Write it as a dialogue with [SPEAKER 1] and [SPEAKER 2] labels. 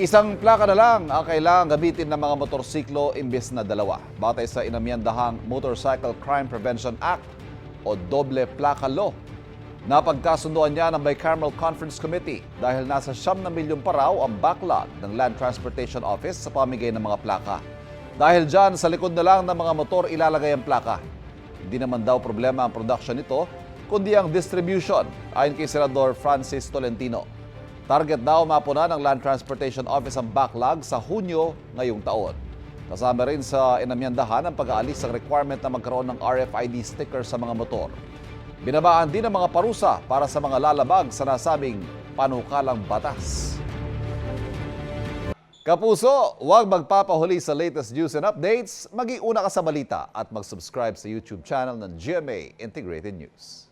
[SPEAKER 1] Isang plaka na lang ang kailangang gamitin ng mga motorsiklo imbes na dalawa. Batay sa inamyandahang Motorcycle Crime Prevention Act o Doble Plaka Law. Napagkasunduan niya ng Bicameral Conference Committee dahil nasa 9 na milyon pa raw ang backlog ng Land Transportation Office sa pamigay ng mga plaka. Dahil dyan, sa likod na lang ng mga motor ilalagay ang plaka. Hindi naman daw problema ang production nito, kundi ang distribution, ayon kay Senador Francis Tolentino. Target daw mapuna ng Land Transportation Office ang backlog sa Hunyo ngayong taon. Kasama rin sa inamyandahan ang pag-aalis ng requirement na magkaroon ng RFID sticker sa mga motor. Binabaan din ang mga parusa para sa mga lalabag sa nasabing panukalang batas. Kapuso, huwag magpapahuli sa latest news and updates. Mag-iuna ka sa balita at mag-subscribe sa YouTube channel ng GMA Integrated News.